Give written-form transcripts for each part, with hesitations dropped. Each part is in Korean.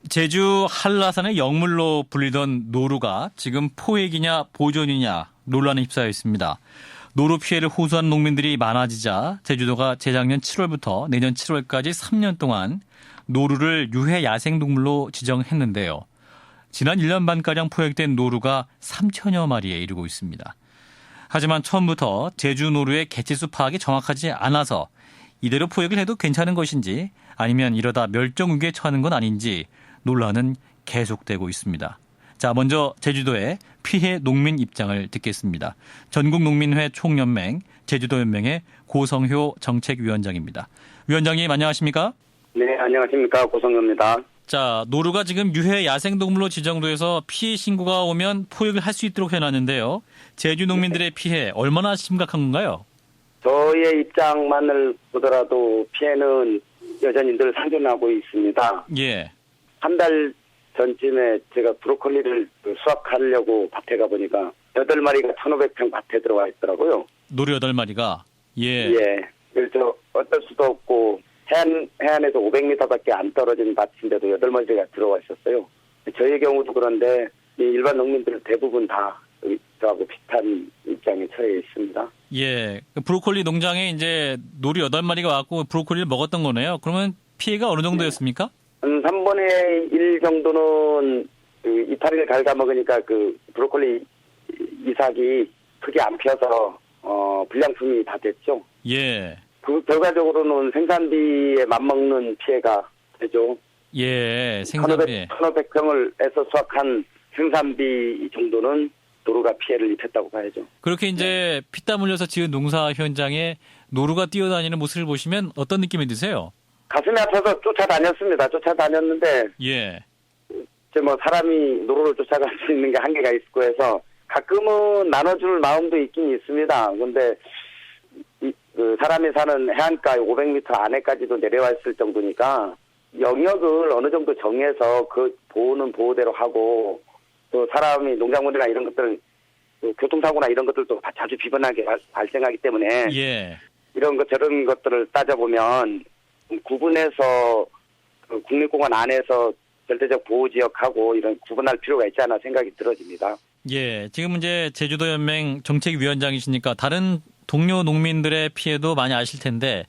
제주 한라산의 영물로 불리던 노루가 지금 포획이냐 보존이냐 논란에 휩싸여 있습니다. 노루 피해를 호소한 농민들이 많아지자 제주도가 재작년 7월부터 내년 7월까지 3년 동안 노루를 유해 야생동물로 지정했는데요. 지난 1년 반가량 포획된 노루가 3천여 마리에 이르고 있습니다. 하지만 처음부터 제주 노루의 개체수 파악이 정확하지 않아서 이대로 포획을 해도 괜찮은 것인지 아니면 이러다 멸종위기에 처하는 건 아닌지 논란은 계속되고 있습니다. 자, 먼저 제주도의 피해 농민 입장을 듣겠습니다. 전국농민회 총연맹 제주도연맹의 고성효 정책위원장입니다. 위원장님 안녕하십니까? 네, 안녕하십니까. 고성효입니다. 자, 노루가 지금 유해 야생동물로 지정돼서 피해 신고가 오면 포획을 할 수 있도록 해놨는데요. 제주 농민들의 피해 얼마나 심각한 건가요? 저의 입장만을 보더라도 피해는 여전히 늘 상존하고 있습니다. 예. 한 달 전쯤에 제가 브로콜리를 수확하려고 밭에 가보니까 8마리가 1,500평 밭에 들어와 있더라고요. 노루 8마리가? 예. 예. 그래서 어쩔 수도 없고 해안에서 500m밖에 안 떨어진 밭인데도 8마리가 들어와 있었어요. 저의 경우도 그런데 일반 농민들 대부분 다 저하고 비슷한 입장에 처해 있습니다. 예. 브로콜리 농장에 이제 노루 8마리가 왔고 브로콜리를 먹었던 거네요. 그러면 피해가 어느 정도였습니까? 한 3분의 1 정도는 이파리를 갉아먹으니까 브로콜리 이삭이 크게 안 펴서 불량품이 다 됐죠. 예. 결과적으로는 생산비에 맞먹는 피해가 되죠. 예, 생산비. 1,500평을 해서 수확한 생산비 정도는 노루가 피해를 입혔다고 봐야죠. 그렇게 이제 피땀 흘려서 지은 농사 현장에 노루가 뛰어다니는 모습을 보시면 어떤 느낌이 드세요? 가슴이 아파서 쫓아다녔습니다. 쫓아다녔는데, 예. 이제 사람이 노루를 쫓아갈 수 있는 게 한계가 있고 해서 가끔은 나눠줄 마음도 있긴 있습니다. 근데 사람이 사는 해안가 500m 안에까지도 내려와 있을 정도니까 영역을 어느 정도 정해서 그 보호는 보호대로 하고 또 사람이 농작물이나 이런 것들 교통사고나 이런 것들도 자주 비번하게 발생하기 때문에 예. 이런 것 저런 것들을 따져보면 구분해서 국립공원 안에서 절대적 보호지역하고 이런 구분할 필요가 있지 않나 생각이 들어집니다. 예, 지금 이제 제주도 연맹 정책위원장이시니까 다른 동료 농민들의 피해도 많이 아실 텐데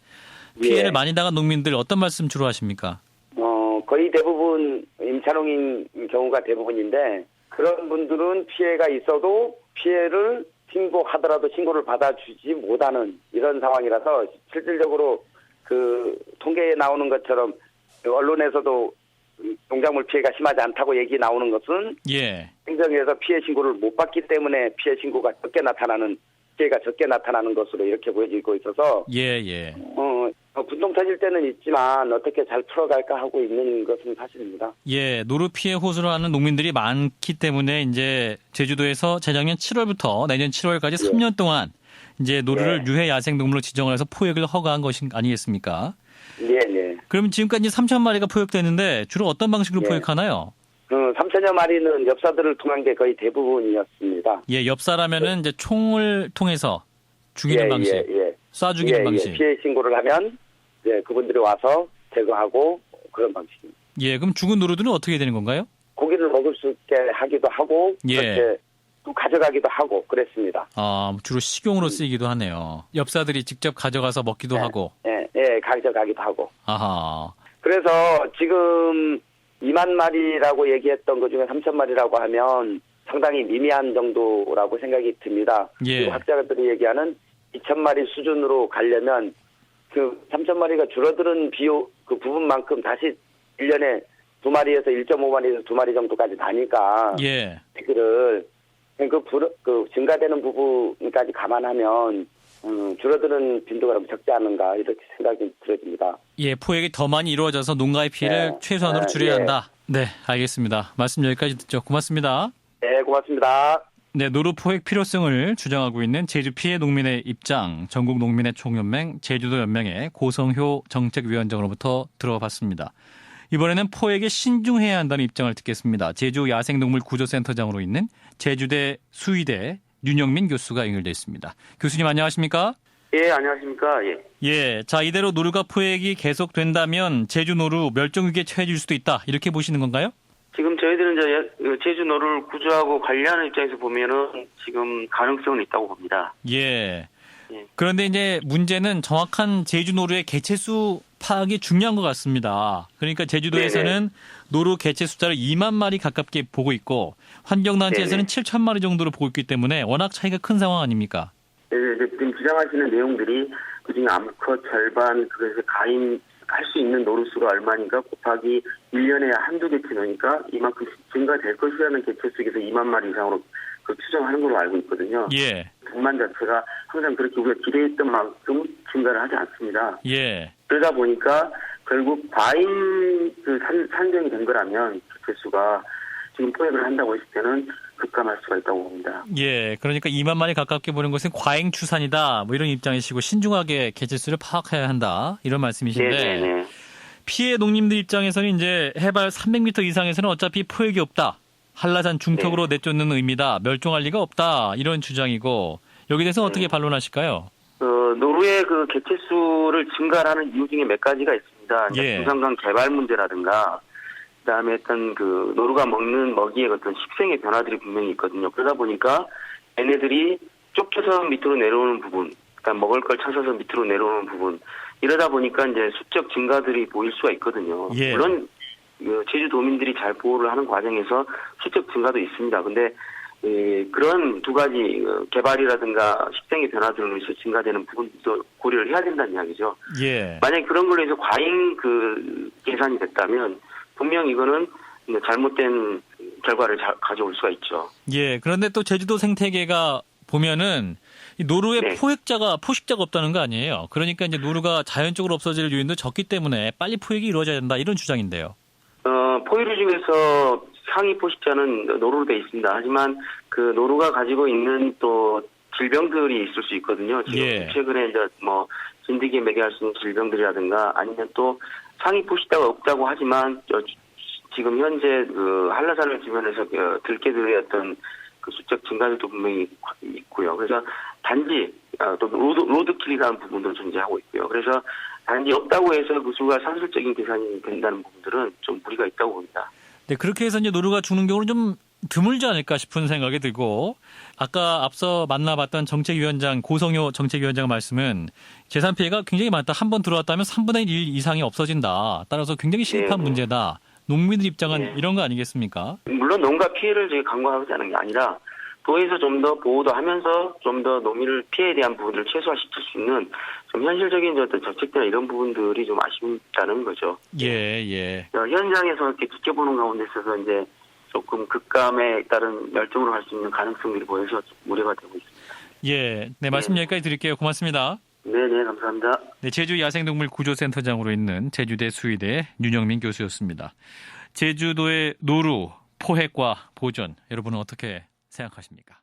피해를 예. 많이 당한 농민들 어떤 말씀 주로 하십니까? 거의 대부분 임차농인 경우가 대부분인데 그런 분들은 피해가 있어도 피해를 신고하더라도 신고를 받아주지 못하는 이런 상황이라서 실질적으로 통계에 나오는 것처럼 언론에서도 농작물 피해가 심하지 않다고 얘기 나오는 것은 예. 행정에서 피해 신고를 못 받기 때문에 피해가 적게 나타나는 것으로 이렇게 보여지고 있어서 예. 분통 터질 때는 있지만 어떻게 잘 풀어갈까 하고 있는 것은 사실입니다. 예, 노루 피해 호소를 하는 농민들이 많기 때문에 이제 제주도에서 재작년 7월부터 내년 7월까지 3년 동안 이제 노루를 유해 야생동물로 지정을 해서 포획을 허가한 것이 아니겠습니까? 네. 그럼 지금까지 3천 마리가 포획됐는데 주로 어떤 방식으로 포획하나요? 3천여 마리는 엽사들을 통한 게 거의 대부분이었습니다. 예, 엽사라면은 이제 총을 통해서 죽이는 방식, 쏴 죽이는 방식. 피해 신고를 하면 그분들이 와서 제거하고 그런 방식입니다. 예, 그럼 죽은 노루들은 어떻게 되는 건가요? 고기를 먹을 수 있게 하기도 하고 그렇게 또 가져가기도 하고 그랬습니다. 아, 주로 식용으로 쓰이기도 하네요. 엽사들이 직접 가져가서 먹기도 하고. 가져가기도 하고. 아하. 그래서 지금 2만 마리라고 얘기했던 것 중에 3천 마리라고 하면 상당히 미미한 정도라고 생각이 듭니다. 예. 학자들이 얘기하는 2천 마리 수준으로 가려면 3천 마리가 줄어드는 그 부분만큼 다시 1년에 2마리에서 1.5마리에서 2마리 정도까지 나니까. 예. 증가되는 부분까지 감안하면 줄어드는 빈도가 너무 적지 않은가 이렇게 생각이 들어집니다. 예, 포획이 더 많이 이루어져서 농가의 피해를 최소한으로 줄여야 한다. 네, 알겠습니다. 말씀 여기까지 듣죠. 고맙습니다. 네, 고맙습니다. 네, 노루 포획 필요성을 주장하고 있는 제주 피해 농민의 입장, 전국농민회 총연맹 제주도 연맹의 고성효 정책위원장으로부터 들어봤습니다. 이번에는 포획에 신중해야 한다는 입장을 듣겠습니다. 제주 야생동물 구조센터장으로 있는 제주대 수의대 윤영민 교수가 연결돼 있습니다. 교수님 안녕하십니까? 예, 안녕하십니까. 예. 예, 자 이대로 노루가 포획이 계속된다면 제주 노루 멸종 위기에 처해질 수도 있다 이렇게 보시는 건가요? 지금 저희들은 이제 제주 노루를 구조하고 관리하는 입장에서 보면은 지금 가능성은 있다고 봅니다. 예. 예. 그런데 이제 문제는 정확한 제주 노루의 개체수 파악이 중요한 것 같습니다. 그러니까 제주도에서는 노루 개체 숫자를 2만 마리 가깝게 보고 있고 환경단체에서는 7천 마리 정도로 보고 있기 때문에 워낙 차이가 큰 상황 아닙니까? 네, 지금 주장하시는 내용들이 그중에 암컷 절반, 그래서 가임할 수 있는 노루수가 얼마니까 곱하기 1년에 한두 개체 넣으니까 이만큼 증가될 것이라는 개체 속에서 2만 마리 이상으로 추정하는 걸로 알고 있거든요. 예. 분만 자체가 항상 그렇게 우리가 기대했던 만큼 증가를 하지 않습니다. 예. 그러다 보니까 결국 과잉 산정이 된 거라면 개체수가 지금 포획을 한다고 했을 때는 급감할 수가 있다고 봅니다. 예. 그러니까 2만 마리 가깝게 보는 것은 과잉 추산이다. 뭐 이런 입장이시고 신중하게 개체수를 파악해야 한다. 이런 말씀이신데 네네네. 피해 농민들 입장에서는 이제 해발 300m 이상에서는 어차피 포획이 없다. 한라산 중턱으로 내쫓는 의미다. 멸종할 리가 없다. 이런 주장이고 여기에 대해서 어떻게 반론하실까요? 노루의 그 개체수를 증가하는 이유 중에 몇 가지가 있습니다. 예. 부산강 개발 문제라든가 그다음에 어떤 그 노루가 먹는 먹이의 어떤 식생의 변화들이 분명히 있거든요. 그러다 보니까 얘네들이 쫓겨서 밑으로 내려오는 부분, 그러니까 먹을 걸 찾아서 밑으로 내려오는 부분, 이러다 보니까 이제 수적 증가들이 보일 수가 있거든요. 예. 물론 제주도민들이 잘 보호를 하는 과정에서 수적 증가도 있습니다. 근데 그런 두 가지 개발이라든가 식생의 변화들로 인해서 증가되는 부분도 고려를 해야 된다는 이야기죠. 예. 만약에 그런 걸로 해서 과잉 계산이 됐다면 분명 이거는 잘못된 결과를 가져올 수가 있죠. 예. 그런데 또 제주도 생태계가 보면은 이 노루의 네. 포식자가 없다는 거 아니에요. 그러니까 이제 노루가 자연적으로 없어질 요인도 적기 때문에 빨리 포획이 이루어져야 된다 이런 주장인데요. 포유류 중에서 상위 포식자는 노루로 돼 있습니다. 하지만 그 노루가 가지고 있는 또 질병들이 있을 수 있거든요. 지금 예. 최근에 이제 뭐 진드기에 매개할 수 있는 질병들이라든가 아니면 또 상위 포식자가 없다고 하지만 지금 현재 그 한라산을 주변에서 들개들의 어떤 그 수적 증가들도 분명히 있고요. 그래서 단지 또 로드킬이라는 부분도 존재하고 있고요. 그래서 단지 없다고 해서 그 수가 산술적인 계산이 된다는 부분들은 좀 무리가 있다고 봅니다. 네, 그렇게 해서 이제 노루가 죽는 경우는 좀 드물지 않을까 싶은 생각이 들고 아까 앞서 만나봤던 정책위원장 고성효 정책위원장 말씀은 재산 피해가 굉장히 많다. 한 번 들어왔다면 3분의 1 이상이 없어진다. 따라서 굉장히 시급한 문제다. 농민들 입장은 이런 거 아니겠습니까? 물론 농가 피해를 저희 강구하지 않은 게 아니라 도에서 좀 더 보호도 하면서 좀 더 농민을 피해에 대한 부분들을 최소화시킬 수 있는 좀 현실적인 어떤 정책이나 이런 부분들이 좀 아쉽다는 거죠. 예. 현장에서 이렇게 지켜보는 가운데 있어서 이제 조금 급감에 따른 멸종으로 갈 수 있는 가능성들이 보여서 좀 우려가 되고 있습니다. 예. 네, 말씀 여기까지 드릴게요. 고맙습니다. 네네, 감사합니다. 네, 제주 야생동물 구조센터장으로 있는 제주대 수의대 윤영민 교수였습니다. 제주도의 노루, 포획과 보존, 여러분은 어떻게 생각하십니까?